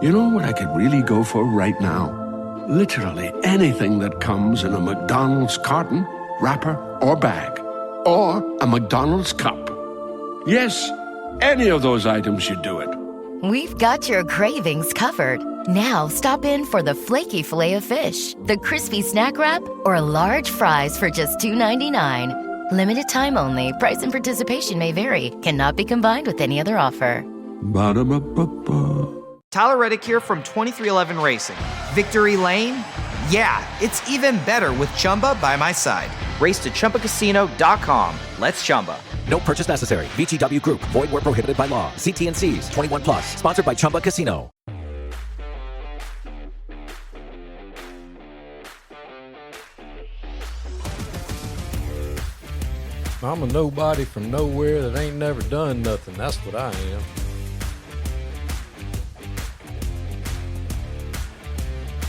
You know what I could really go for right now? Literally anything that comes in a McDonald's carton, wrapper, or bag. Or a McDonald's cup. Yes, any of those items should do it. We've got your cravings covered. Now stop in for the flaky Filet-O-Fish, the crispy snack wrap, or large fries for just $2.99. Limited time only. Price and participation may vary. Cannot be combined with any other offer. Ba-da-ba-ba-ba. Tyler Reddick here from 2311 Racing. Victory Lane? Yeah, it's even better with Chumba by my side. Race to ChumbaCasino.com. Let's Chumba. No purchase necessary. VGW Group. Void where prohibited by law. See T&Cs. 21 plus. Sponsored by Chumba Casino. I'm a nobody from nowhere that ain't never done nothing. That's what I am.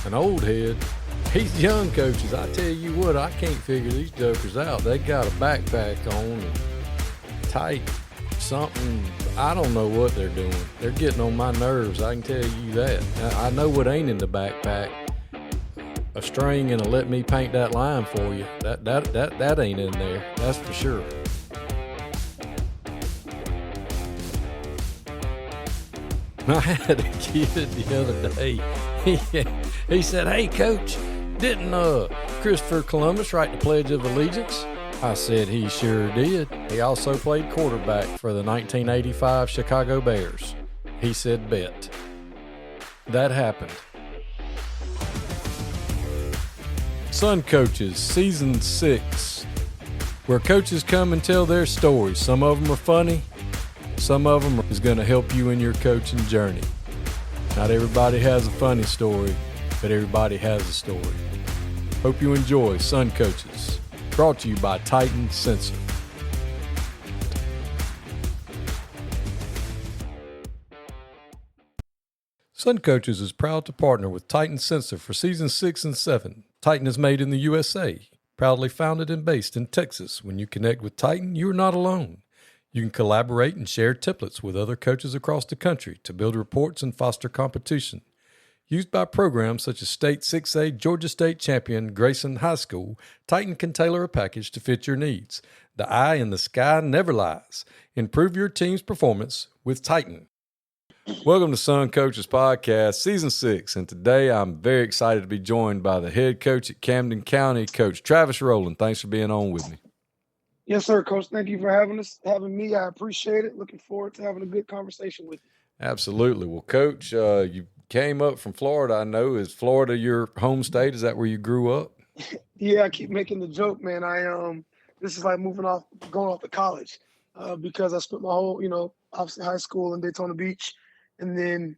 An old head. These young coaches, I tell you what, I can't figure these jokers out. They got a backpack on and tight something. I don't know what they're doing. They're getting on my nerves, I can tell you that. I know what ain't in the backpack. A string and a let me paint that line for you. That ain't in there. That's for sure. I had a kid the other day. He said, "Hey, Coach, didn't Christopher Columbus write the Pledge of Allegiance?" I said, "He sure did. He also played quarterback for the 1985 Chicago Bears." He said, "Bet." That happened. Sun Coaches, Season 6, where coaches come and tell their stories. Some of them are funny. Some of them is going to help you in your coaching journey. Not everybody has a funny story, but everybody has a story. Hope you enjoy Sun Coaches, brought to you by Titan Sensor. Sun Coaches is proud to partner with Titan Sensor for Seasons 6 and 7. Titan is made in the USA, proudly founded and based in Texas. When you connect with Titan, you are not alone. You can collaborate and share templates with other coaches across the country to build reports and foster competition. Used by programs such as State 6A, Georgia State Champion, Grayson High School, Titan can tailor a package to fit your needs. The eye in the sky never lies. Improve your team's performance with Titan. Welcome to Sun Coaches Podcast, Season 6, and today I'm very excited to be joined by the head coach at Camden County, Coach Travis Roland. Thanks for being on with me. Yes, sir, Coach. Thank you for having me. I appreciate it. Looking forward to having a good conversation with you. Absolutely. Well, Coach, you came up from Florida, I know. Is Florida your home state? Is that where you grew up? Yeah, I keep making the joke, man. This is like going off to college because I spent my whole, obviously high school in Daytona Beach, and then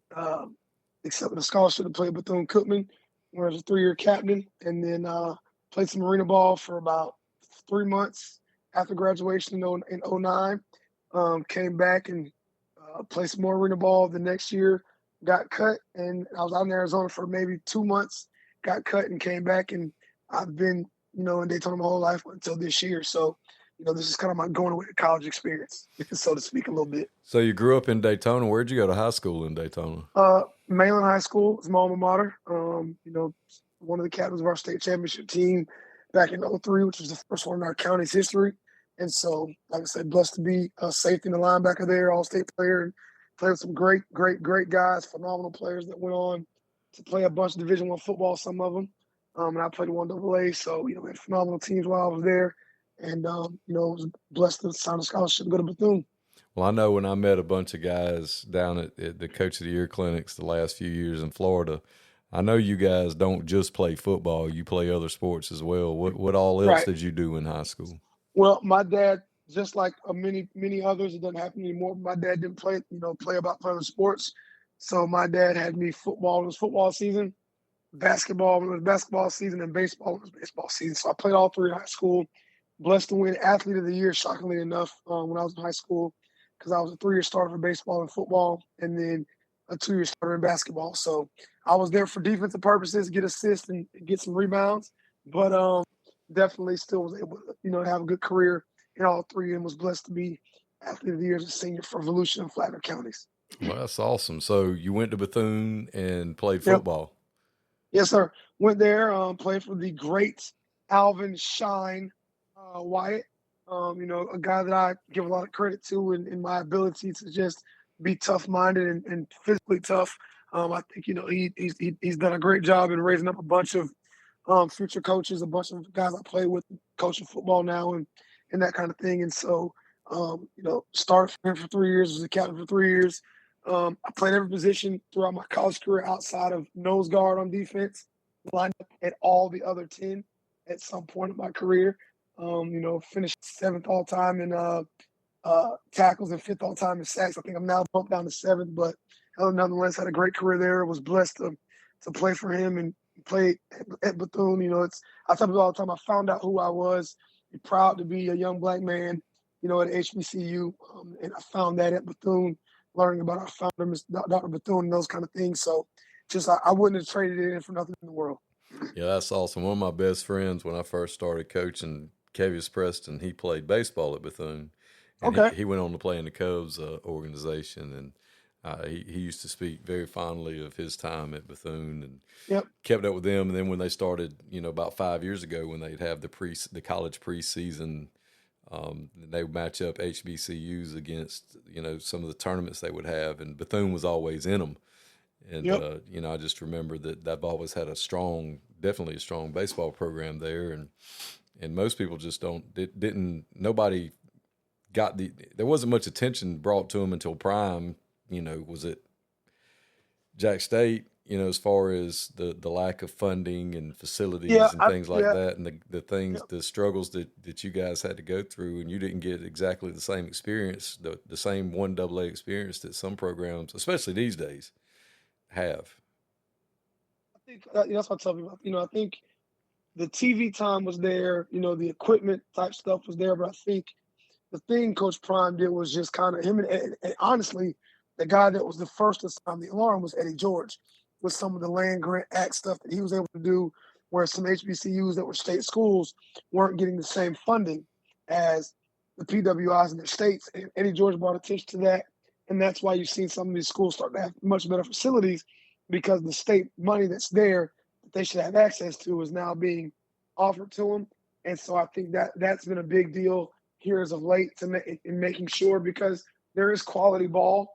accepted a scholarship to play at Bethune-Cookman, where I was a 3-year captain, and then played some arena ball for about 3 months after graduation in 09. Came back and played some more arena ball the next year, got cut, and I was out in Arizona for maybe 2 months, got cut and came back, and I've been, in Daytona my whole life until this year. So, this is kind of my going away to college experience, so to speak, a little bit. So you grew up in Daytona. Where'd you go to high school in Daytona? Mainland High School is my alma mater. One of the captains of our state championship team back in 03, which was the first one in our county's history. And so, like I said, blessed to be a safety and a linebacker there, all-state player, and played with some great guys, phenomenal players that went on to play a bunch of Division I football, some of them. And I played 1AA, so, we had phenomenal teams while I was there. And, was blessed to sign a scholarship and go to Bethune. Well, I know when I met a bunch of guys down at the Coach of the Year clinics the last few years in Florida, I know you guys don't just play football. You play other sports as well. What all else did you do in high school? Well, my dad, just like many others, it doesn't happen anymore. My dad didn't play other sports. So my dad had me football when it was football season, basketball when it was basketball season, and baseball when it was baseball season. So I played all three in high school. Blessed to win Athlete of the Year, shockingly enough, when I was in high school, because I was a 3-year starter for baseball and football, and then a 2-year starter in basketball. So I was there for defensive purposes, get assists and get some rebounds, but definitely still was able to, have a good career in all three, and was blessed to be Athlete of the Year as a senior for Volusia and Flagler counties. Well, that's awesome. So you went to Bethune and played Yep. football. Yes, sir. Went there, played for the great Alvin Shine Wyatt. A guy that I give a lot of credit to in my ability to just be tough-minded and physically tough. I think he's done a great job in raising up a bunch of future coaches, a bunch of guys I play with, coaching football now, and that kind of thing. And so, started for him for 3 years, was a captain for 3 years. I played every position throughout my college career outside of nose guard on defense, lined up at all the other 10 at some point in my career. Finished 7th all time in tackles and 5th all time in sacks. I think I'm now bumped down to 7th, but nonetheless had a great career there. Was blessed to play for him and play at Bethune. I tell people all the time, I found out who I was. Proud to be a young black man, at HBCU, and I found that at Bethune, learning about our founder, Dr. Bethune, and those kind of things. So, I wouldn't have traded it in for nothing in the world. Yeah, that's awesome. One of my best friends when I first started coaching, Kevius Preston, he played baseball at Bethune. And Okay. he went on to play in the Cubs organization, and he used to speak very fondly of his time at Bethune and Yep. kept up with them. And then when they started, about 5 years ago, when they'd have the college preseason, they would match up HBCUs against some of the tournaments they would have, and Bethune was always in them. And Yep. I just remember that I've always had definitely a strong baseball program there, and most people just nobody got there wasn't much attention brought to them until Prime, was it Jack State, as far as the lack of funding and facilities and things like that, and the struggles that you guys had to go through, and you didn't get exactly the same experience, the same 1AA experience that some programs, especially these days, have. I think that's what I tell people. I think the TV time was there. The equipment type stuff was there, but I think the thing Coach Prime did was just kind of him, and honestly, the guy that was the first to sound the alarm was Eddie George, with some of the land grant act stuff that he was able to do, where some HBCUs that were state schools weren't getting the same funding as the PWIs in their states. And Eddie George brought attention to that, and that's why you've seen some of these schools start to have much better facilities, because the state money that's there that they should have access to is now being offered to them. And so I think that's been a big deal here as of late in making sure, because there is quality ball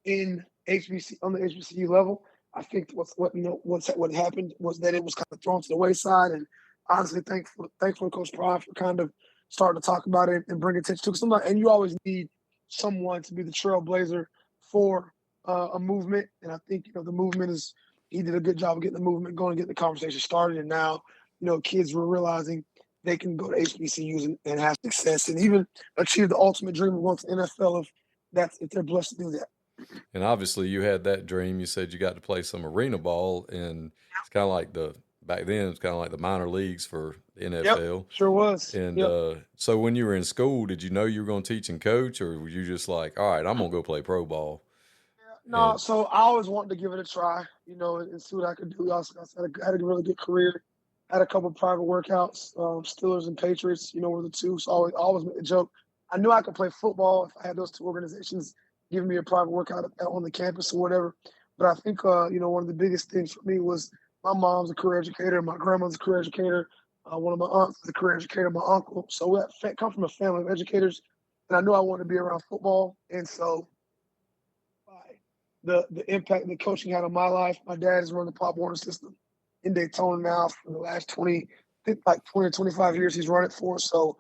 in HBC on the HBCU level. I think what happened was that it was kind of thrown to the wayside, and honestly thankful to Coach Prime for kind of starting to talk about it and bring attention to it. And you always need someone to be the trailblazer for a movement, and I think the movement he did a good job of getting the movement going, getting the conversation started, and now kids were realizing they can go to HBCUs and have success and even achieve the ultimate dream of going to the NFL if they're blessed to do that. And obviously you had that dream. You said you got to play some arena ball, and it's kind of like back then it's kind of like the minor leagues for the NFL. Yep, sure was. And so when you were in school, did you know you were going to teach and coach, or were you just like, all right, I'm going to go play pro ball? No, so I always wanted to give it a try, and see what I could do. I had a really good career. Had a couple of private workouts. Steelers and Patriots, were the two. So I always make a joke. I knew I could play football if I had those two organizations giving me a private workout on the campus or whatever. But I think, one of the biggest things for me was my mom's a career educator. My grandmother's a career educator. One of my aunts is a career educator, my uncle. So we come from a family of educators. And I knew I wanted to be around football. And so the impact that coaching had on my life, my dad has run the Pop Warner system in Daytona now for the last 20 or 25 years he's run it for. So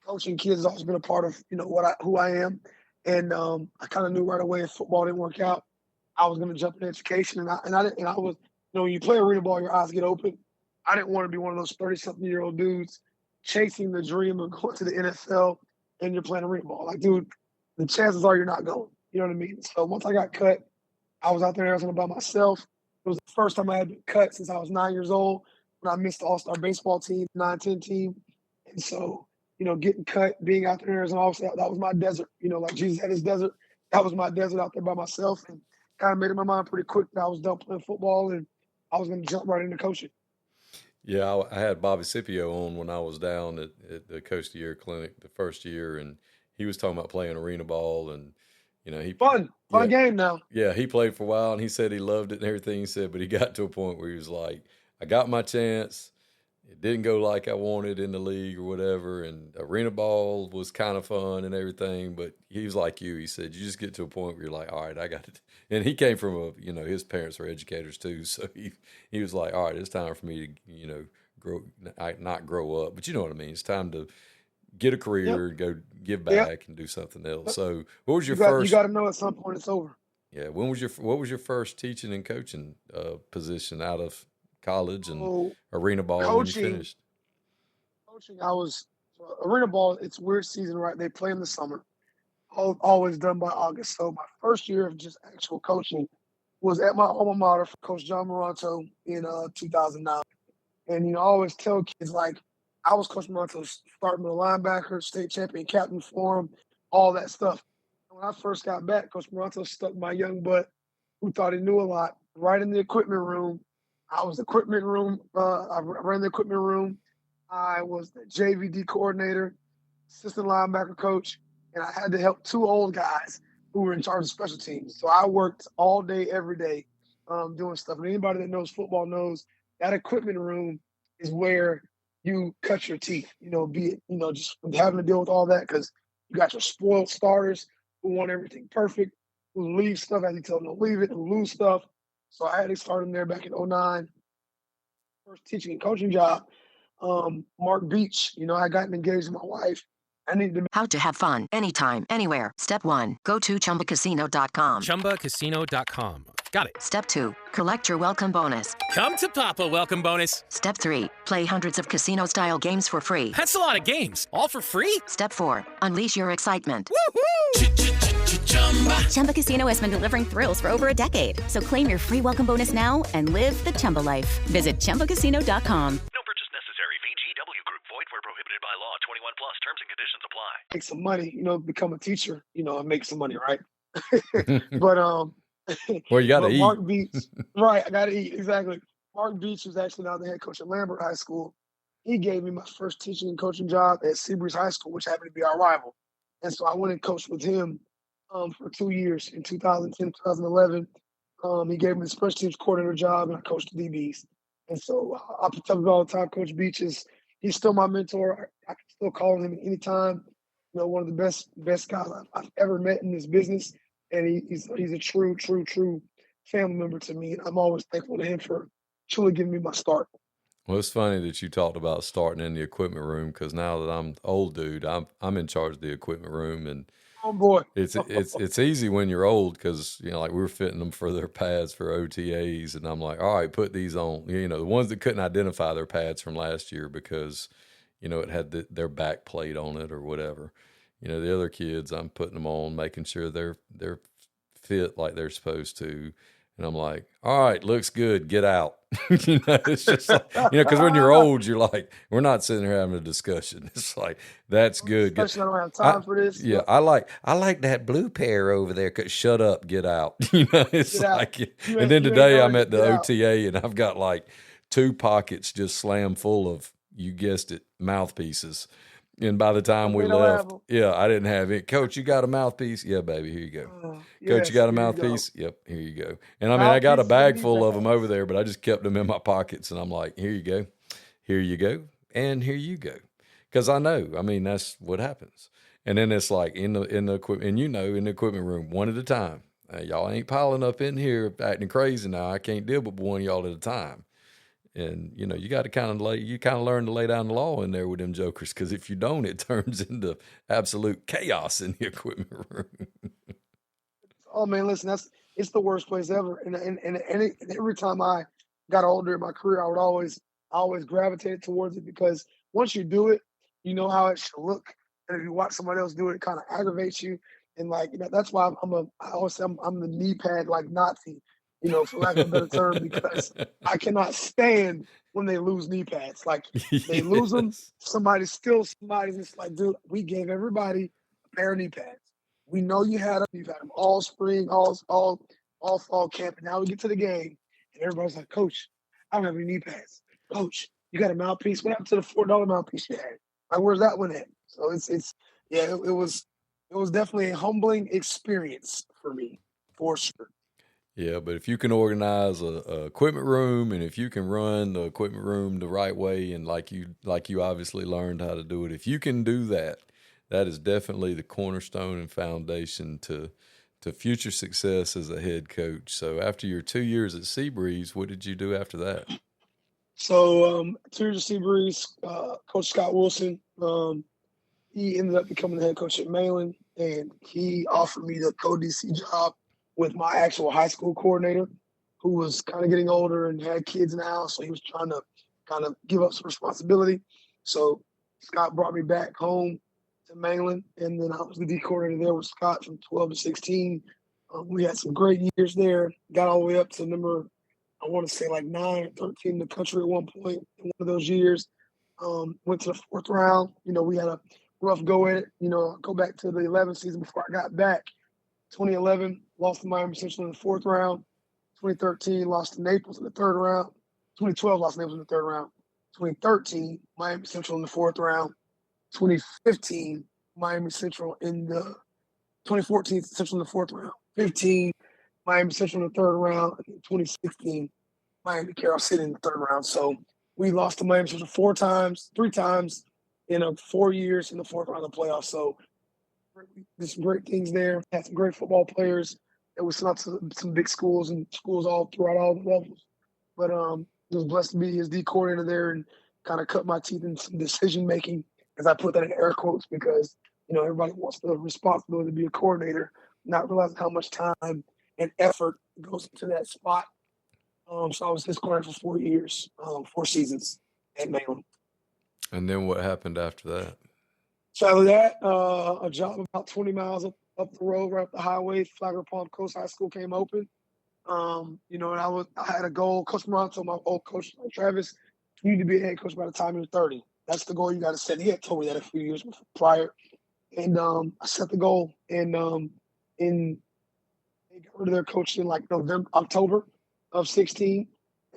coaching kids has always been a part of, who I am. And I kind of knew right away if football didn't work out, I was going to jump in education. And I was, when you play arena ball, your eyes get open. I didn't want to be one of those 30-something-year-old dudes chasing the dream of going to the NFL and you're playing arena ball. Like, dude, the chances are you're not going. You know what I mean? So once I got cut, I was out there in Arizona by myself. It was the first time I had been cut since I was 9 years old, when I missed the All-Star baseball team, 9-10 team. And so, getting cut, being out there in Arizona, obviously that was my desert. Like Jesus had his desert. That was my desert out there by myself, and kind of made up my mind pretty quick that I was done playing football and I was going to jump right into coaching. Yeah, I had Bobby Scipio on when I was down at the Coach of the Year clinic the first year, and he was talking about playing arena ball, and Fun yeah, game now. yeah, he played for a while, and he said he loved it and everything he said, but he got to a point where he was like, I got my chance. It didn't go like I wanted in the league or whatever, and arena ball was kind of fun and everything, but he was like you. He said, you just get to a point where you're like, all right, I got it. And he came from his parents were educators too, so he was like, all right, it's time for me to, not grow up, but you know what I mean? It's time to get a career, go give back and do something else. So what was your first? You got to know at some point it's over. Yeah. What was your first teaching and coaching position out of college and arena ball coaching, when you finished? Coaching, arena ball, it's weird season, right? They play in the summer, always done by August. So my first year of just actual coaching was at my alma mater for Coach John Moranto in 2009. And, I always tell kids, like, I was Coach Moranto's starting middle linebacker, state champion, captain for him, all that stuff. When I first got back, Coach Moranto stuck my young butt, who thought he knew a lot, right in the equipment room. I was the equipment room. I ran the equipment room. I was the JVD coordinator, assistant linebacker coach, and I had to help two old guys who were in charge of special teams. So I worked all day, every day, doing stuff. And anybody that knows football knows that equipment room is where you cut your teeth, be it, just having to deal with all that, because you got your spoiled starters who want everything perfect, who leave stuff as you tell them to leave it, who lose stuff. So I had to start in there back in 2009. First teaching and coaching job, Mark Beach, I got engaged with my wife. I needed to. How to have fun anytime, anywhere. Step 1, go to ChumbaCasino.com. ChumbaCasino.com. Got it. Step 2, collect your welcome bonus. Come to Papa welcome bonus. Step 3, play hundreds of casino-style games for free. That's a lot of games, all for free? Step 4, unleash your excitement. Woohoo! Chumba Casino has been delivering thrills for over a decade. So claim your free welcome bonus now and live the Chumba life. Visit ChumbaCasino.com. No purchase necessary. VGW Group. Void where prohibited by law. 21 plus. Terms and conditions apply. Make some money, become a teacher, and make some money, right? But well, you got to eat. Mark Beach, right? I got to eat, exactly. Mark Beach was actually now the head coach at Lambert High School. He gave me my first teaching and coaching job at Seabreeze High School, which happened to be our rival. And so I went and coached with him for 2 years in 2010, 2011. He gave me the special teams coordinator job, and I coached the DBs. And so I tell people all the time, Coach Beach he's still my mentor. I can still call on him at any time. One of the best guys I've ever met in this business. And he's a true family member to me. And I'm always thankful to him for truly giving me my start. Well, it's funny that you talked about starting in the equipment room, because now that I'm old dude, I'm in charge of the equipment room, and oh boy, it's easy when you're old, because like we're fitting them for their pads for OTAs, and I'm like, all right, put these on. The ones that couldn't identify their pads from last year because it had their back plate on it or whatever. The other kids, I'm putting them on, making sure they're fit like they're supposed to. And I'm like, all right, looks good, get out. It's just like, because when you're old, you're like, we're not sitting here having a discussion. It's like, that's good. Especially I don't have time for this. Yeah, I like that blue pair over there. Shut up, get out. It's Get out. like, You and then ain't today gonna I'm at the get out. OTA, and I've got like 2 pockets just slammed full of, you guessed it, mouthpieces. And by the time we They don't left, have 'em. yeah, I didn't have it. Coach, you got a mouthpiece? Yeah, baby, here you go. Coach, Yes, you got a here you go. mouthpiece? Yep, here you go. And I mean, I got a Mouthpiece, bag baby, full of them bags. over there, but I just kept them in my pockets, and I'm like, here you go, here you go, and here you go, because I know, I mean, that's what happens. And then it's like in the equipment, and in the equipment room, one at a time. Y'all ain't piling up in here acting crazy now. I can't deal with one of y'all at a time. And, you got to kind of learn to lay down the law in there with them jokers, because if you don't, it turns into absolute chaos in the equipment room. Oh man, listen, it's the worst place ever. And every time I got older in my career, I always gravitated towards it, because once you do it, you know how it should look. And if you watch somebody else do it, it kind of aggravates you. And that's why I always say I'm the knee pad like Nazi, for lack of a better term, because I cannot stand when they lose knee pads. Like they lose them, somebody's just like, dude, we gave everybody a pair of knee pads. We know you've had them all spring, all fall camp, and now we get to the game, and everybody's like, Coach, I don't have any knee pads. Coach, you got a mouthpiece? What happened to the $4 mouthpiece you had? Like, where's that one at? So it was it was definitely a humbling experience for me, for sure. Yeah, but if you can organize a equipment room, and if you can run the equipment room the right way, and like you obviously learned how to do it, if you can do that, that is definitely the cornerstone and foundation to future success as a head coach. So after your 2 years at Seabreeze, what did you do after that? So 2 years at Seabreeze, Coach Scott Wilson, he ended up becoming the head coach at Mainland, and he offered me the co-DC job with my actual high school coordinator, who was kind of getting older and had kids now, so he was trying to kind of give up some responsibility. So Scott brought me back home to Mainland, and then I was the D coordinator there with Scott from 12 to 16. We had some great years there, got all the way up to number, I want to say like 9 or 13 in the country at one point in one of those years. Went to the 4th round. We had a rough go at it. Go back to the 11th season before I got back. 2011, lost to Miami Central in the 4th round. 2013, lost to Naples in the 3rd round. 2012, lost to Naples in the 3rd round. 2013, Miami Central in the 4th round. 2015, Miami Central in the 2014, Central in the 4th round. 15, Miami Central in the 3rd round. And 2016, Miami Carroll City in the 3rd round. So we lost to Miami Central 3 times in 4 years in the 4th round of the playoffs. So there's some great things there. Had some great football players. It was sent out to some big schools and schools all throughout all the levels. But I was blessed to be his D coordinator there and kind of cut my teeth in some decision making, as I put that in air quotes, because everybody wants the responsibility to be a coordinator, not realizing how much time and effort goes into that spot. So I was his coordinator for 4 years, 4 seasons at Mainland. And then what happened after that? So after that, a job about 20 miles up the road, right up the highway, Flagler Palm Coast High School came open. And I had a goal. Coach Moran told my old coach, Travis, you need to be a head coach by the time you're 30. That's the goal you got to set. He had told me that a few years prior. And I set the goal. And they got rid of their coach in like October of 16.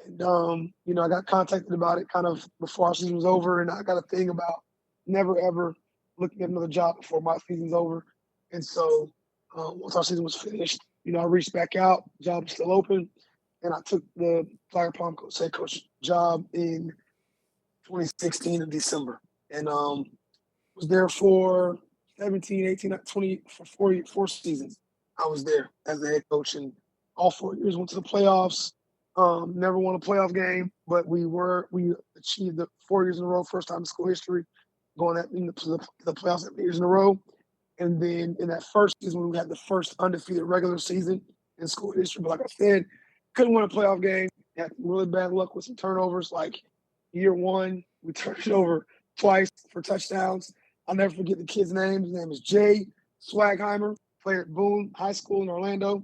And, I got contacted about it kind of before our season was over. And I got a thing about never, ever looking at another job before my season's over. And so once our season was finished, I reached back out, job was still open, and I took the Flagler Palm Coast head coach job in 2016 in December. And was there for 17, 18, 20, for 4 seasons. I was there as the head coach, and all 4 years went to the playoffs. Never won a playoff game, but we achieved the 4 years in a row, first time in school history, going to the playoffs 8 years in a row. And then in that first season, we had the first undefeated regular season in school history. But like I said, couldn't win a playoff game. Had really bad luck with some turnovers. Like year 1, we turned it over twice for touchdowns. I'll never forget the kid's name. His name is Jay Swagheimer, played at Boone High School in Orlando.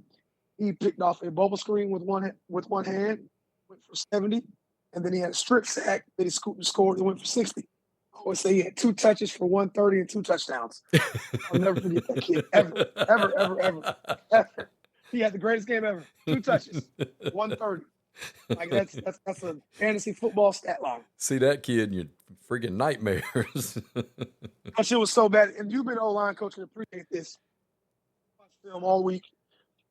He picked off a bubble screen with one hand, went for 70, and then he had a strip sack that he scooped and scored and went for 60. I always say he had 2 touches for 130 and 2 touchdowns. I'll never forget that kid, ever. He had the greatest game ever. 2 touches, 130. Like that's a fantasy football stat line. See that kid in your freaking nightmares. That shit was so bad. And you've been O-line coach and appreciate this. I watched film all week.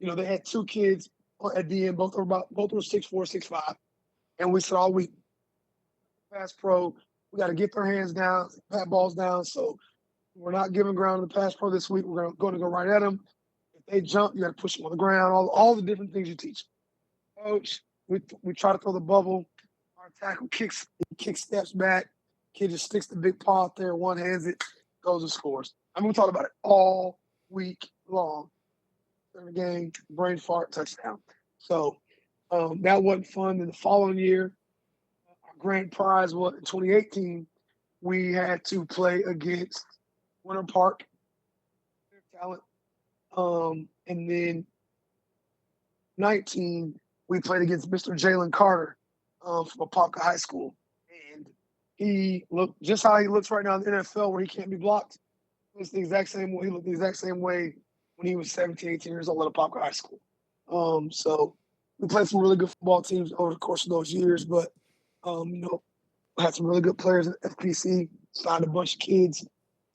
They had 2 kids at the end. Both were 6'4", 6'5", and we said all week, pass pro. We got to get their hands down, pat balls down. So we're not giving ground to the pass pro this week. We're going to go right at them. If they jump, you got to push them on the ground. All the different things you teach. Coach, we try to throw the bubble. Our tackle kicks steps back. Kid just sticks the big paw out there, one hands it, goes and scores. We talked about it all week long. Every game, brain fart, touchdown. So that wasn't fun. Then the following year, our grand prize was in 2018, we had to play against Winter Park, talent. And then 19, we played against Mr. Jalen Carter from Apopka High School. And he looked just how he looks right now in the NFL, where he can't be blocked. It's the exact same way. He looked the exact same way when he was 17, 18 years old at Apopka High School. So we played some really good football teams over the course of those years, but had some really good players at FPC, signed a bunch of kids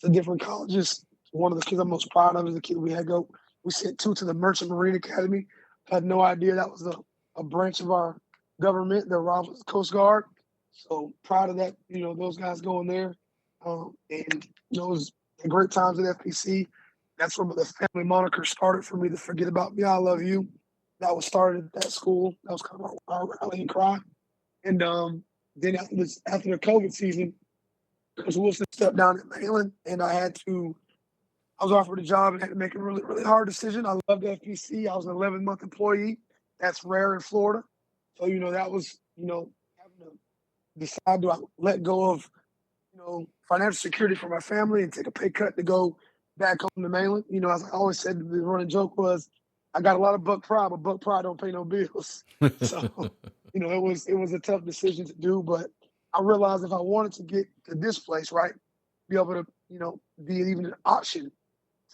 to different colleges, One of the kids I'm most proud of is the kid we sent 2 to the Merchant Marine Academy. Had no idea that was a branch of our government, the Roland Coast Guard. So proud of that, those guys going there. And it was great times at FPC. That's where the family moniker started for me, to forget about me, I love you. That was started at that school. That was kind of our rallying cry. And then after the COVID season, Coach Wilson stepped down at Mainland, and I was offered a job and had to make a really, really hard decision. I loved FPC. I was an 11-month employee. That's rare in Florida. So, that was, having to decide, do I let go of, financial security for my family and take a pay cut to go back home to Mainland? As I always said, the running joke was, I got a lot of buck pride, but buck pride don't pay no bills. So, it was a tough decision to do, but I realized if I wanted to get to this place, right, be able to, be even an option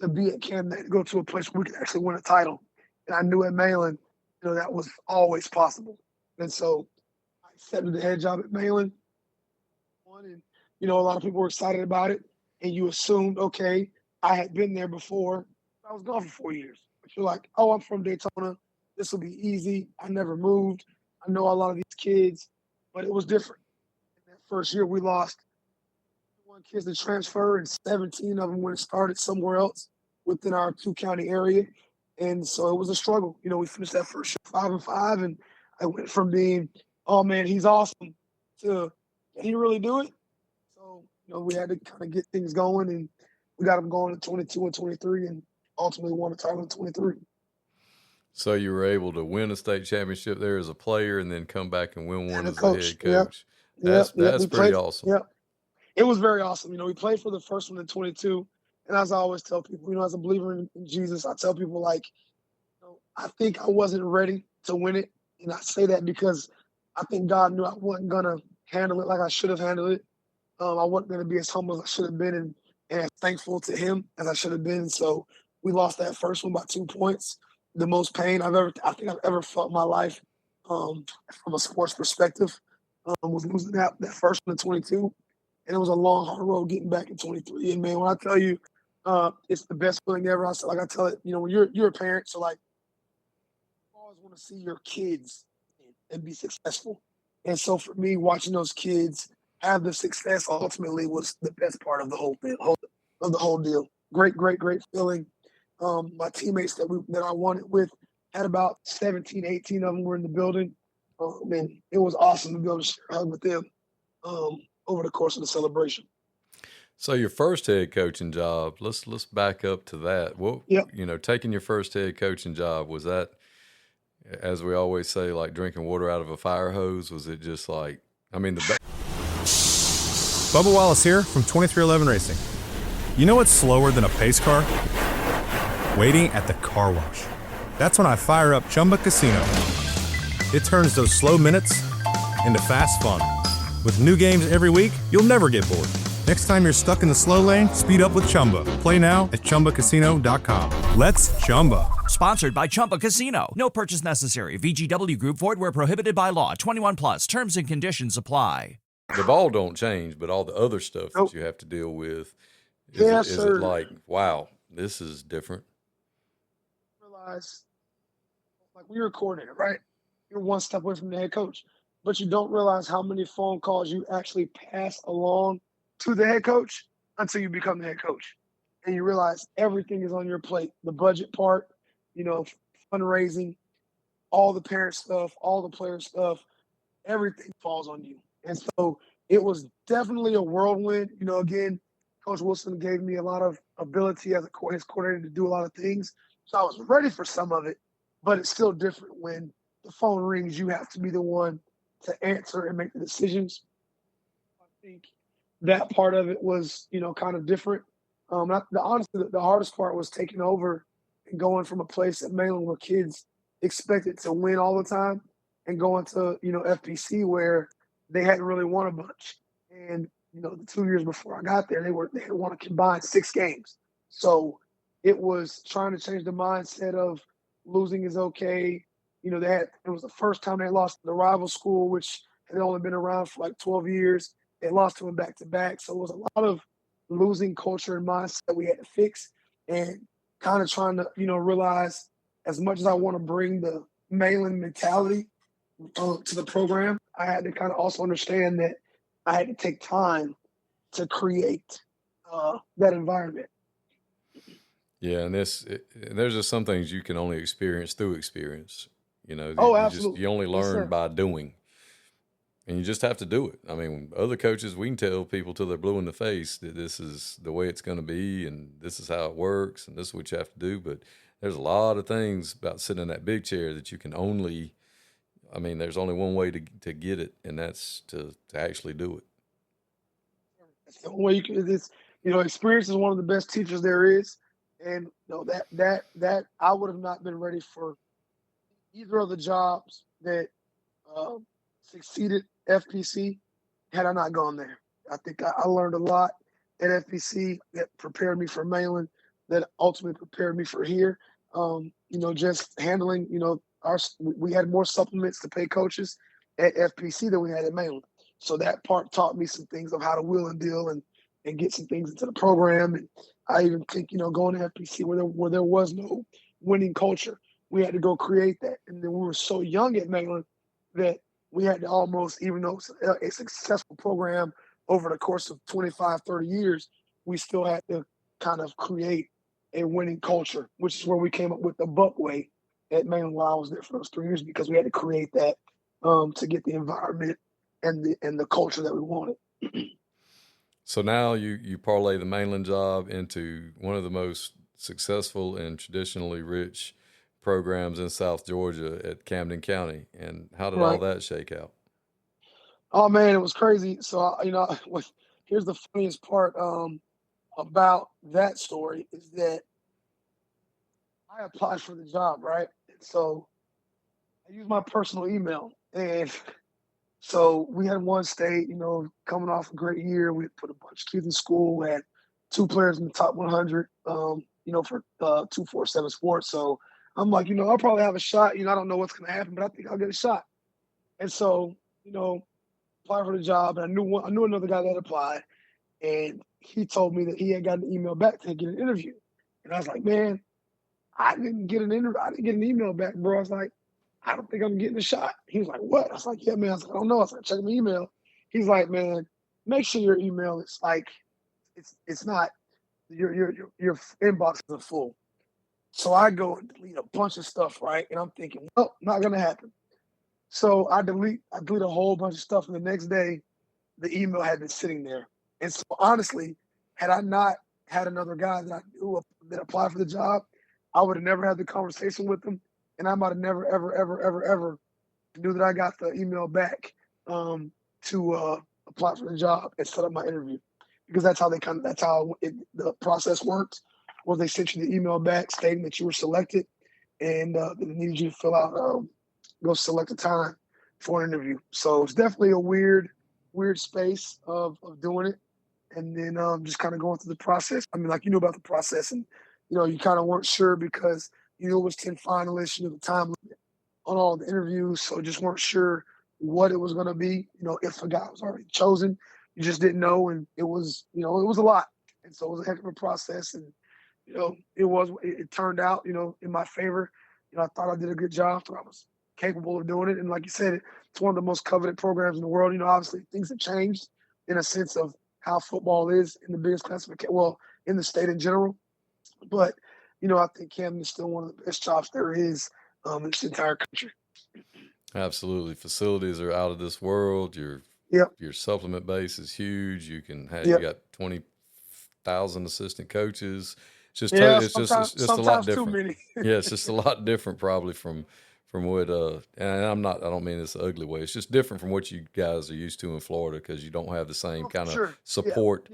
to be at Camden, to go to a place where we could actually win a title. And I knew at Mainland, that was always possible. And so I accepted the head job at Mainland. And, a lot of people were excited about it. And you assumed, okay, I had been there before. I was gone for 4 years. But you're like, oh, I'm from Daytona. This will be easy. I never moved. I know a lot of these kids. But it was different. In that first year, we lost 1 kids to transfer, and 17 of them went and started somewhere else within our 2-county area. And so it was a struggle. We finished that first year 5-5, and I went from being, oh man, he's awesome, to, can he really do it? So, we had to kind of get things going, and we got them going in 22 and 23, and ultimately won the title in 23. So you were able to win a state championship there as a player, and then come back and win one as coach. the head coach. Yep. That's pretty awesome. Yeah, it was very awesome. We played for the first one in 22. And as I always tell people, as a believer in Jesus, I tell people, I think I wasn't ready to win it. And I say that because I think God knew I wasn't going to handle it like I should have handled it. I wasn't going to be as humble as I should have been, and as thankful to him as I should have been. So we lost that first one by 2 points. The most pain I think I've ever felt in my life, from a sports perspective, was losing that first one in 22. And it was a long, hard road getting back in 23. And man, when I tell you, it's the best feeling ever. I tell it, when you're a parent, so you always want to see your kids and be successful. And so for me, watching those kids have the success ultimately was the best part of the whole thing, of the whole deal. Great feeling. My teammates that I won it with had about 17, 18 of them were in the building. And it was awesome to be able to share a hug with them over the course of the celebration. So your first head coaching job, let's back up to that. Well, taking your first head coaching job, was that, as we always say, like drinking water out of a fire hose? Was it just like, Bubba Wallace here from 2311 Racing. You know what's slower than a pace car? Waiting at the car wash. That's when I fire up Chumba Casino. It turns those slow minutes into fast fun. With new games every week, you'll never get bored. Next time you're stuck in the slow lane, speed up with Chumba. Play now at ChumbaCasino.com. Let's Chumba. Sponsored by Chumba Casino. No purchase necessary. VGW Group. Void where prohibited by law. 21 plus. Terms and conditions apply. The ball don't change, but all the other stuff that you have to deal with, is it like, wow, this is different? Realize, when you're a coordinator, right? You're one step away from the head coach, but you don't realize how many phone calls you actually pass along to the head coach until you become the head coach. And you realize everything is on your plate. The budget part, fundraising, all the parent stuff, all the player stuff, everything falls on you. And so it was definitely a whirlwind. Again, Coach Wilson gave me a lot of ability as his coordinator to do a lot of things. So I was ready for some of it, but it's still different when the phone rings. You have to be the one to answer and make the decisions. I think that part of it was, kind of different. Honestly, the hardest part was taking over and going from a place at Mainland where kids expected to win all the time and going to, FPC where they hadn't really won a bunch. And, the 2 years before I got there, they had won a combined 6 games. So it was trying to change the mindset of losing is okay. It was the first time they lost to the rival school, which had only been around for 12 years. They lost to them back to back. So it was a lot of losing culture and mindset we had to fix, and kind of trying to, realize as much as I want to bring the Malin mentality to the program, I had to kind of also understand that I had to take time to create that environment. Yeah, and there's just some things you can only experience through experience. Oh, absolutely. You only Yes, learn sir. by doing, and you just have to do it. I mean, other coaches, we can tell people till they're blue in the face that this is the way it's going to be, and this is how it works, and this is what you have to do. But there's a lot of things about sitting in that big chair that you can only. I mean, there's only one way to get it, and that's to actually do it. That's the only way you can. Experience is one of the best teachers there is, and that I would have not been ready for either of the jobs that succeeded FPC had I not gone there. I think I learned a lot at FPC that prepared me for Malin, that ultimately prepared me for here. Just handling, we had more supplements to pay coaches at FPC than we had at Malin. So that part taught me some things of how to wheel and deal and get some things into the program. And I even think, going to FPC where there was no winning culture, we had to go create that. And then we were so young at Malin that we had to almost, even though it's a successful program over the course of 25, 30 years, we still had to kind of create a winning culture, which is where we came up with the Buck Way at Malin while I was there for those 3 years, because we had to create that to get the environment and the culture that we wanted. So now you parlay the Mainland job into one of the most successful and traditionally rich programs in South Georgia at Camden County. And how did all that shake out? Oh man, it was crazy. So here's the funniest part about that story is that I applied for the job, right? So I used my personal email, and so we had one state, coming off a great year. We put a bunch of kids in school. We had 2 players in the top 100, for 247 Sports. So I'm like, I'll probably have a shot. I don't know what's going to happen, but I think I'll get a shot. And so, applied for the job, and I knew another guy that applied, and he told me that he had got an email back to get an interview. And I was like, man, I didn't get an interview. I didn't get an email back, bro. I was like, I don't think I'm getting a shot. He was like, what? I was like, yeah, man. I was like, I don't know. I was like, check my email. He's like, man, make sure your email is like, it's not, your inbox isn't full. So I go and delete a bunch of stuff, right? And I'm thinking, well, not gonna happen. So I delete a whole bunch of stuff, and the next day, the email had been sitting there. And so honestly, had I not had another guy that I knew that applied for the job, I would have never had the conversation with him, and I might have never, ever knew that I got the email back to apply for the job and set up my interview, because that's how the process works. Well, they sent you the email back stating that you were selected, and they needed you to fill out, go select a time for an interview. So it's definitely a weird space of doing it, and then just kind of going through the process. I mean, like, you knew about the process, and you kind of weren't sure because it was 10 finalists, the time limit on all the interviews, so just weren't sure what it was going to be. If a guy was already chosen, you just didn't know, and it was a lot, and so it was a heck of a process, and it turned out in my favor. I thought I did a good job. Thought I was capable of doing it, and like you said, it's one of the most coveted programs in the world. Obviously things have changed in a sense of how football is in the biggest classification, well, in the state in general. But I think Camden is still one of the best jobs there is in this entire country. Absolutely, facilities are out of this world. Your supplement base is huge. You got 20,000 assistant coaches. It's just it's a lot different. Too many. Yeah, it's just a lot different probably from what and I don't mean this an ugly way. It's just different from what you guys are used to in Florida, because you don't have the same kind of support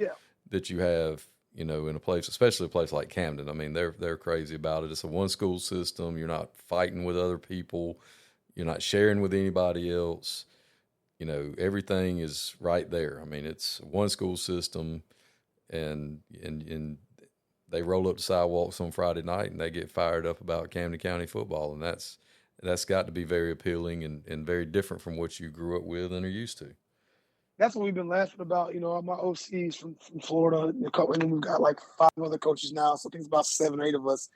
that you have, in a place, especially a place like Camden. I mean, they're crazy about it. It's a one school system. You're not fighting with other people. You're not sharing with anybody else. Everything is right there. I mean, it's one school system, and they roll up the sidewalks on Friday night and they get fired up about Camden County football, and that's got to be very appealing and very different from what you grew up with and are used to. that's what we've been laughing about. My OCs from Florida, and then we've got like 5 other coaches now. So I think it's about 7 or 8 of us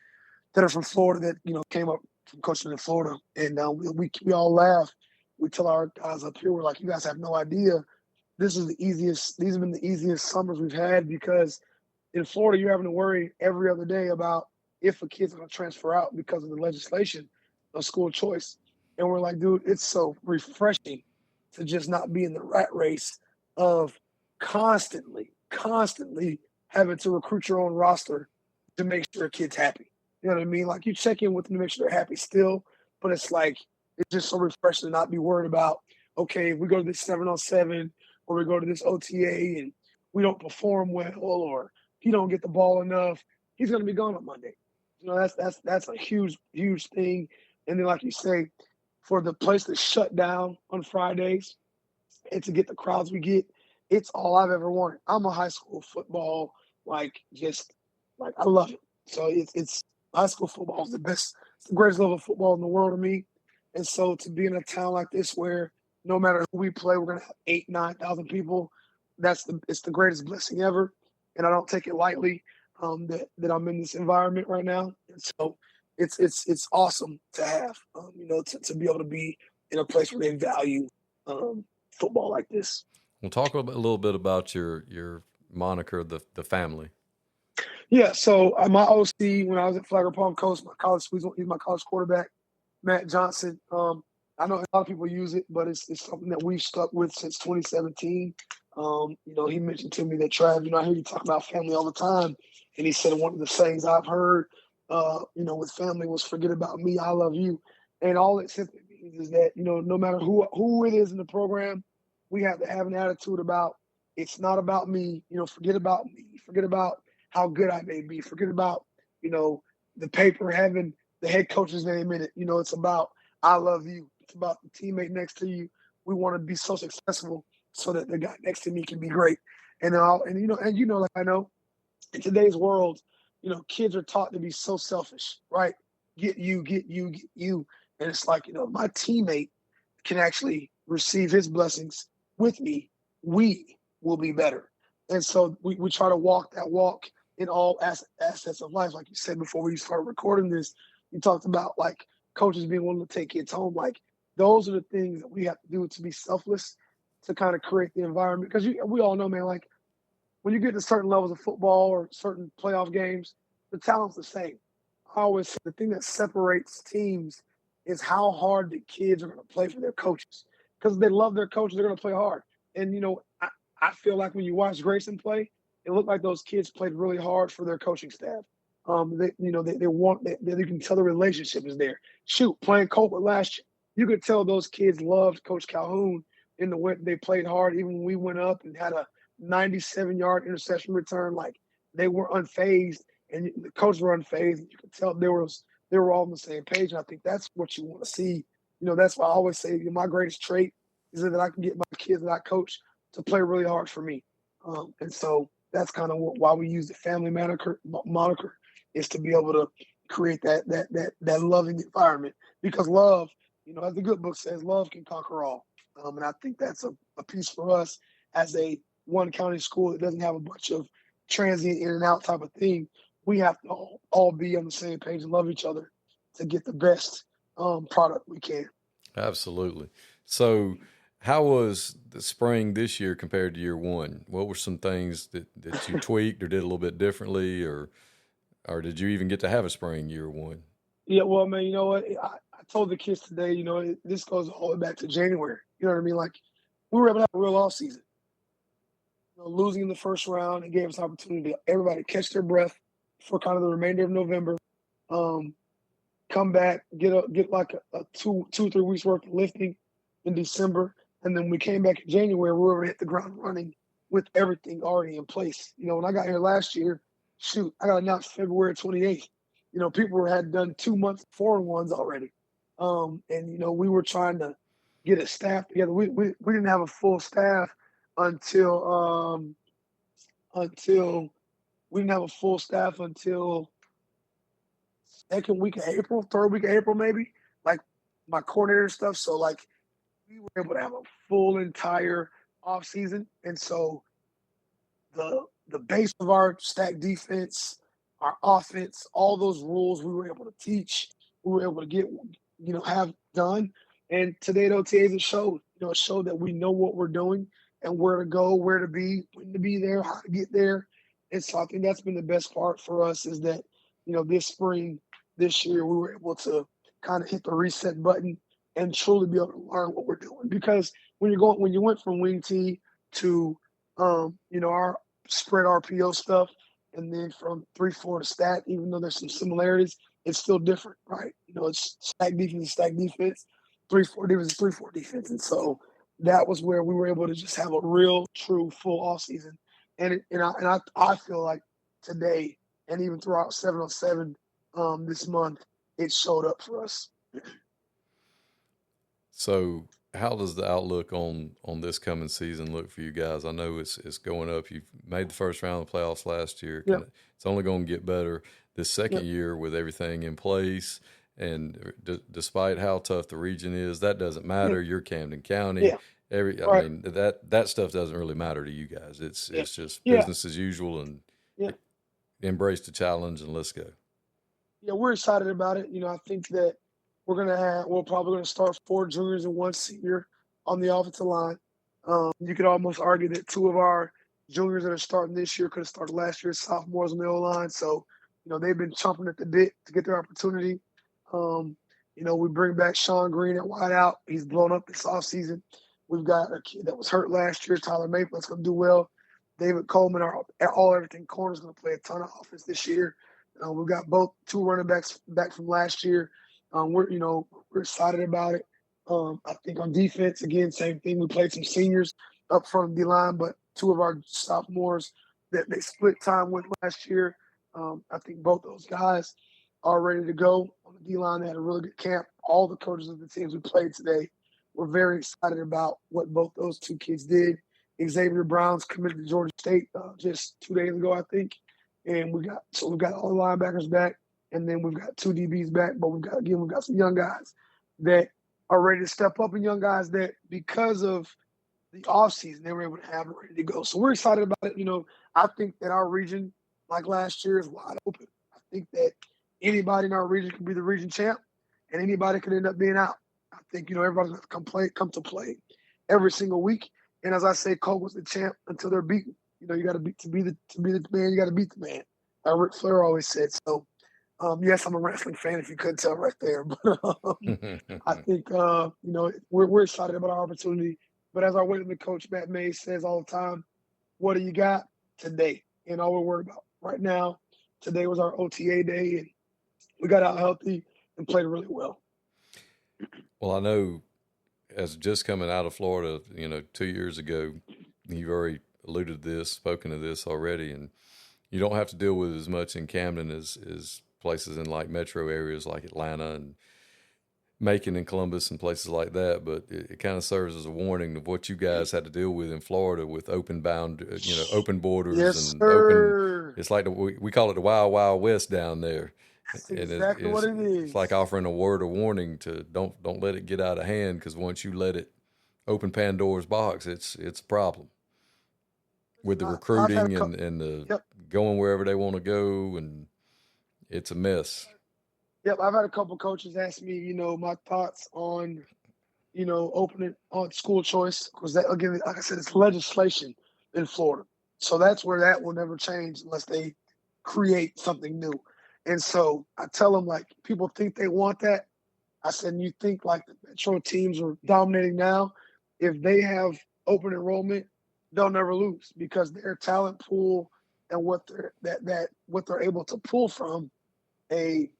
that are from Florida that came up from coaching in Florida, and we all laugh. We tell our guys up here, we're like, you guys have no idea. These have been the easiest summers we've had, because in Florida you're having to worry every other day about if a kid's going to transfer out because of the legislation of school choice. And we're like, dude, it's so refreshing to just not be in the rat race of constantly having to recruit your own roster to make sure a kid's happy. You know what I mean? Like, you check in with them to make sure they're happy still, but it's like, it's just so refreshing to not be worried about, okay, if we go to this 7-on-7 or we go to this OTA and we don't perform well, or he don't get the ball enough, he's going to be gone on Monday. That's a huge thing. And then, like you say, for the place to shut down on Fridays and to get the crowds we get, it's all I've ever wanted. I'm a high school football, I love it. So it's high school football is the best, it's the greatest level of football in the world to me. And so to be in a town like this where no matter who we play, we're going to have 8,000, 9,000 people, it's the greatest blessing ever. And I don't take it lightly that I'm in this environment right now. And so it's awesome to have, to be able to be in a place where they value football like this. We'll talk a little bit about your moniker, the family. Yeah, so my OC when I was at Flagler Palm Coast, he's my college quarterback, Matt Johnson. I know a lot of people use it, but it's something that we've stuck with since 2017. He mentioned to me that, Trav, I hear you talk about family all the time, and he said one of the sayings I've heard, with family was "forget about me, I love you," and all it simply means is that no matter who it is in the program, we have to have an attitude about it's not about me. Forget about me. Forget about how good I may be. Forget about the paper having the head coach's name in it. It's about I love you. It's about the teammate next to you. We want to be so successful so that the guy next to me can be great. And like I know, in today's world, kids are taught to be so selfish, right? Get you. And it's like, my teammate can actually receive his blessings with me. We will be better. And so we try to walk that walk in all assets of life. Like you said before we started recording this, you talked about like coaches being willing to take kids home. Like, those are the things that we have to do to be selfless, to kind of create the environment. Because we all know, man, like when you get to certain levels of football or certain playoff games, the talent's the same. I always say the thing that separates teams is how hard the kids are going to play for their coaches. Because if they love their coaches, they're going to play hard. And, I feel like when you watch Grayson play, it looked like those kids played really hard for their coaching staff. They you can tell the relationship is there. Shoot, playing Colbert last year, you could tell those kids loved Coach Calhoun in the way they played hard. Even when we went up and had a 97-yard interception return, like they were unfazed, and the coaches were unfazed. You could tell they were all on the same page. And I think that's what you want to see. That's why I always say my greatest trait is that I can get my kids that I coach to play really hard for me. And so that's kind of why we use the family moniker is to be able to create that loving environment, because love, as the good book says, love can conquer all. And I think that's a piece for us as a one county school that doesn't have a bunch of transient in and out type of thing. We have to all be on the same page and love each other to get the best product we can. Absolutely. So how was the spring this year compared to year one? What were some things that you tweaked or did a little bit differently, or did you even get to have a spring year one? Yeah, well, man, you know what? I told the kids today, this goes all the way back to January. You know what I mean? Like, we were able to have a real off season. Losing in the first round, it gave us opportunity to everybody catch their breath for kind of the remainder of November. Come back, get like a 2-3 weeks worth of lifting in December. And then we came back in January, we were able to hit the ground running with everything already in place. When I got here last year, I got announced February 28th. People had done 2 months 4-1s already. And we were trying to get a staff together. We didn't have a full staff until second week of April, third week of April, maybe, like my coordinator and stuff. So like we were able to have a full entire off season, and so the base of our stack defense, our offense, all those rules we were able to teach, we were able to get, have done. And today at OTAs it showed that we know what we're doing and where to go, where to be, when to be there, how to get there. And so I think that's been the best part for us is that, this spring, this year, we were able to kind of hit the reset button and truly be able to learn what we're doing. Because when you went from wing tee to, our spread RPO stuff, and then from 3-4 to stack, even though there's some similarities, it's still different, right? It's stack defense, 3-4 defense, 3-4 defense. And so that was where we were able to just have a real, true, full off season. And I feel like today, and even throughout 7-on-7 this month, it showed up for us. So how does the outlook on this coming season look for you guys? I know it's going up. You've made the first round of the playoffs last year. Yep. It's only going to get better this second Yep. year with everything in place. And despite how tough the region is, that doesn't matter. You're Camden County. Yeah. I mean, that stuff doesn't really matter to you guys. It's just business as usual, and embrace the challenge and let's go. Yeah, we're excited about it. I think that we're probably going to start 4 juniors and 1 senior on the offensive line. You could almost argue that 2 of our juniors that are starting this year could have started last year as sophomores on the O-line. So, they've been chomping at the bit to get their opportunity. We bring back Sean Green at wideout. He's blown up this offseason. We've got a kid that was hurt last year, Tyler Maple, that's going to do well. David Coleman, our all-everything corner, is going to play a ton of offense this year. We've got 2 running backs back from last year. We're excited about it. I think on defense, again, same thing. We played some seniors up front of the line, but 2 of our sophomores that they split time with last year. I think both those guys are ready to go on the D-line. They had a really good camp. All the coaches of the teams we played today were very excited about what both those 2 kids did. Xavier Brown's committed to Georgia State just 2 days ago, I think. And we've got all the linebackers back, and then we've got 2 DBs back, but we've got some young guys that are ready to step up, and young guys that, because of the offseason, they were able to have it ready to go. So we're excited about it. I think that our region, like last year, is wide open. I think that anybody in our region can be the region champ, and anybody can end up being out. I think, everybody's going to come to play every single week. And as I say, Cole was the champ until they're beaten. You got to be the man. You got to beat the man. Ric Flair always said. So, yes, I'm a wrestling fan. If you couldn't tell right there, but I think we're excited about our opportunity. But as our Whitman coach Matt Mays says all the time, what do you got today? And all we're worried about right now. Today was our OTA day, and we got out healthy and played really well. Well, I know as just coming out of Florida, 2 years ago, you've already alluded to this, spoken to this already, and you don't have to deal with as much in Camden as places in like metro areas like Atlanta and Macon and Columbus and places like that. But it kind of serves as a warning of what you guys had to deal with in Florida with open borders. Yes, and sir. It's like we call it the Wild Wild West down there. That's exactly what it is. It's like offering a word of warning to don't let it get out of hand, because once you let it open Pandora's box, it's a problem with the recruiting and the going wherever they want to go, and it's a mess. Yep, I've had a couple coaches ask me, my thoughts on, opening on school choice, because that, again, like I said, it's legislation in Florida, so that's where that will never change unless they create something new. And so I tell them, like, people think they want that. I said, you think like the Metro teams are dominating now? If they have open enrollment, they'll never lose, because their talent pool and what they're able to pull from a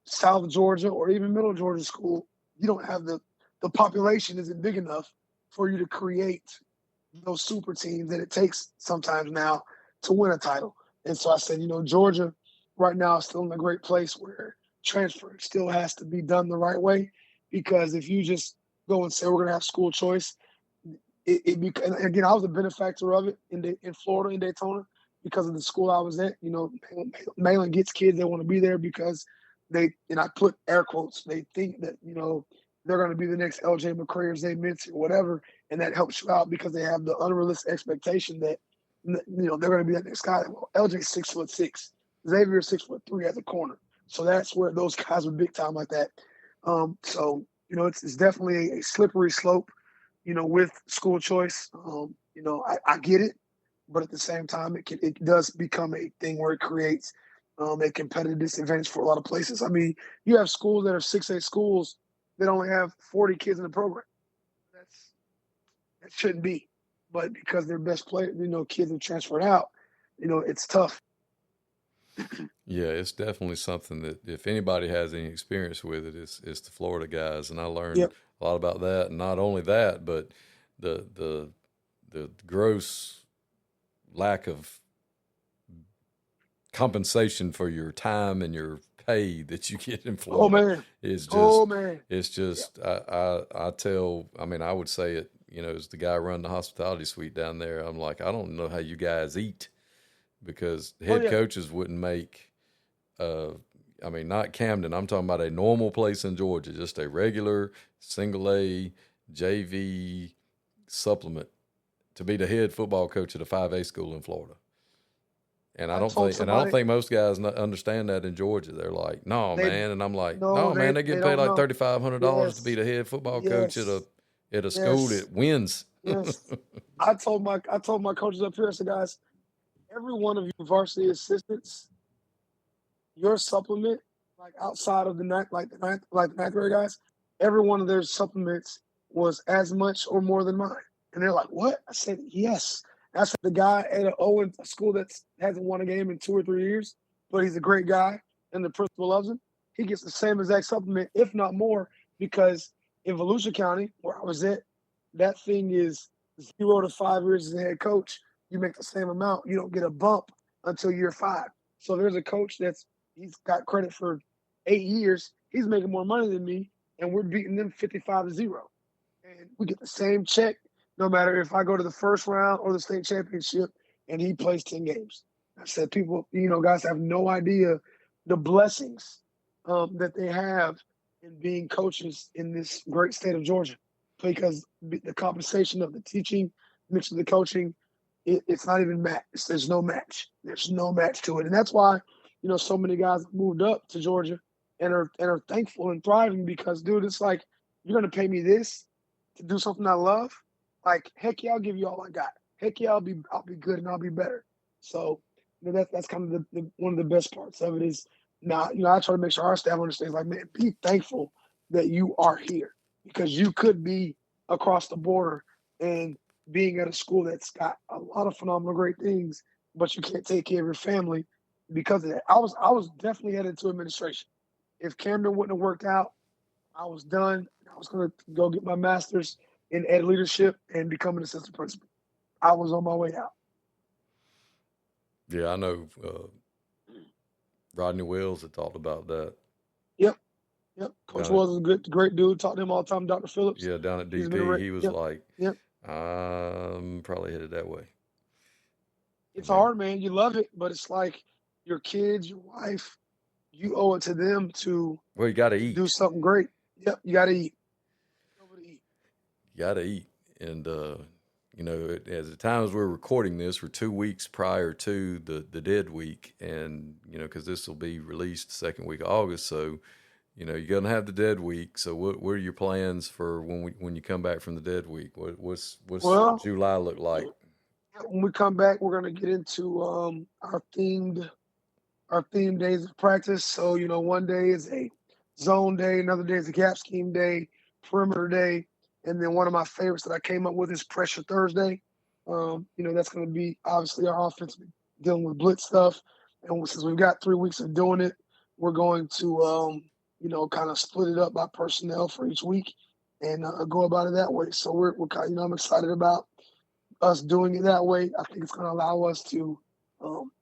South Georgia or even Middle Georgia school, you don't have the population isn't big enough for you to create those super teams that it takes sometimes now to win a title. And so I said, Georgia right now is still in a great place where transfer still has to be done the right way, because if you just go and say we're going to have school choice, and again, I was a benefactor of it in Florida, in Daytona, because of the school I was at. Malin gets kids that want to be there because I put air quotes, they think that, they're going to be the next LJ McCray or Zay Mincy or whatever, and that helps you out because they have the unrealistic expectation that they're going to be that next guy. Well, LJ's 6'6", Xavier's 6'3" as a corner, so that's where those guys are big time like that. So it's definitely a slippery slope, with school choice. I get it, but at the same time, it does become a thing where it creates a competitive disadvantage for a lot of places. I mean, you have schools that are 6A schools that only have 40 kids in the program. That shouldn't be. But because their best players, kids have transferred out, it's tough. Yeah, it's definitely something that if anybody has any experience with it, it's the Florida guys. And I learned a lot about that. And not only that, but the gross lack of compensation for your time and your pay that you get in Florida is just, it's just, I would say it, as the guy running the hospitality suite down there, I'm like, I don't know how you guys eat, because head coaches wouldn't make, not Camden. I'm talking about a normal place in Georgia, just a regular single A JV supplement to be the head football coach at a 5A school in Florida. And I don't think most guys understand that in Georgia. They're like, no, man. And I'm like, no, man, they get paid like $3,500 to be the head football coach at a school that wins. Yes. I told my coaches up here, I said, guys, every one of you varsity assistants, your supplement, like outside of the ninth grade guys, every one of their supplements was as much or more than mine. And they're like, what? I said, yes. That's the guy at a school that hasn't won a game in 2 or 3 years, but he's a great guy and the principal loves him. He gets the same exact supplement, if not more, because in Volusia County, where I was at, that thing is 0 to 5 years as a head coach. You make the same amount. You don't get a bump until year 5. So there's a coach he's got credit for 8 years. He's making more money than me, and we're beating them 55-0. And we get the same check no matter if I go to the first round or the state championship and he plays 10 games. I said, people, guys have no idea the blessings that they have in being coaches in this great state of Georgia, because the compensation of the teaching mixed with the coaching, it's not even match. There's no match. There's no match to it. And that's why, so many guys moved up to Georgia and are thankful and thriving, because, dude, it's like, you're going to pay me this to do something I love? Like, heck yeah, I'll give you all I got. Heck yeah, I'll be good and I'll be better. So, that's kind of the one of the best parts of it is now, I try to make sure our staff understands, like, man, be thankful that you are here, because you could be across the border and being at a school that's got a lot of phenomenal great things, but you can't take care of your family because of that. I was definitely headed to administration. If Camden wouldn't have worked out, I was done. I was going to go get my master's in ed leadership and become an assistant principal. I was on my way out. Yeah, I know Rodney Wells had talked about that. Yep. Coach Wells is a great dude. Talk to him all the time, Dr. Phillips. Yeah, down at DP, he was like, I'm probably headed that way. It's hard, man. You love it, but it's like your kids, your wife, you owe it to them to you got to eat. Do something great. Yep, you got to eat. You got to eat. And, as the times we're recording this, we're 2 weeks prior to the dead week. And, because this will be released the second week of August. So, you're going to have the dead week. So what are your plans for when you come back from the dead week? What's July look like? When we come back, we're going to get into our themed days of practice. So, one day is a zone day, another day is a gap scheme day, perimeter day. And then one of my favorites that I came up with is Pressure Thursday. That's going to be obviously our offense dealing with blitz stuff. And since we've got 3 weeks of doing it, we're going to, kind of split it up by personnel for each week and go about it that way. So we're kind of, I'm excited about us doing it that way. I think it's going to allow us to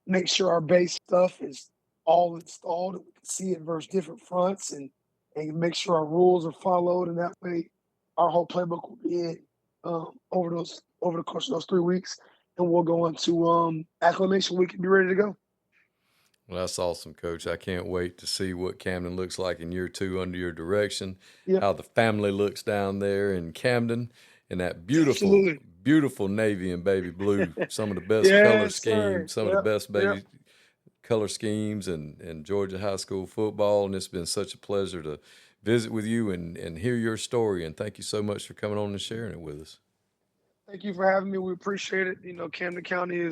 make sure our base stuff is all installed and we can see it versus different fronts and make sure our rules are followed. And that way, our whole playbook will be in over the course of those 3 weeks, and we'll go into acclimation week and be ready to go. Well, that's awesome, Coach. I can't wait to see what Camden looks like in year 2 under your direction, how the family looks down there in Camden, and that beautiful navy and baby blue, some of the best color schemes, some of the best baby color schemes in Georgia high school football. And it's been such a pleasure to visit with you and hear your story. And thank you so much for coming on and sharing it with us. Thank you for having me. We appreciate it. You know, Camden County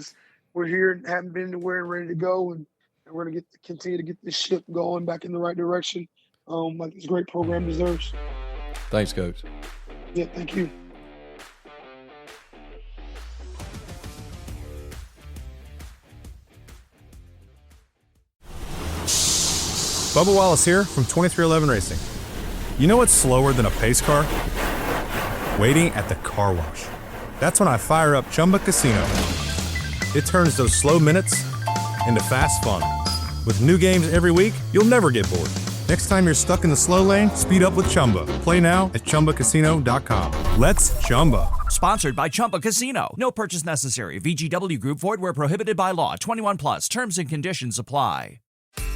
we're here and haven't been anywhere and ready to go. And we're going to continue to get this ship going back in the right direction, like this great program deserves. Thanks, Coach. Yeah, thank you. Bubba Wallace here from 2311 Racing. You know what's slower than a pace car? Waiting at the car wash. That's when I fire up Chumba Casino. It turns those slow minutes into fast fun. With new games every week, you'll never get bored. Next time you're stuck in the slow lane, speed up with Chumba. Play now at ChumbaCasino.com. Let's Chumba. Sponsored by Chumba Casino. No purchase necessary. VGW Group. Void where prohibited by law. 21 plus. Terms and conditions apply.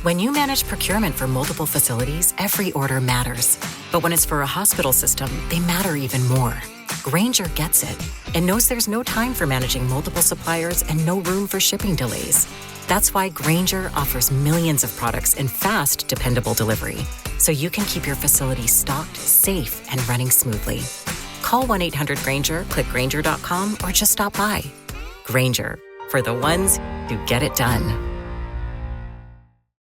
When you manage procurement for multiple facilities, every order matters. But when it's for a hospital system, they matter even more. Grainger gets it and knows there's no time for managing multiple suppliers and no room for shipping delays. That's why Grainger offers millions of products in fast, dependable delivery, so you can keep your facility stocked, safe, and running smoothly. Call 1-800-GRAINGER, click Grainger.com, or just stop by. Grainger, for the ones who get it done.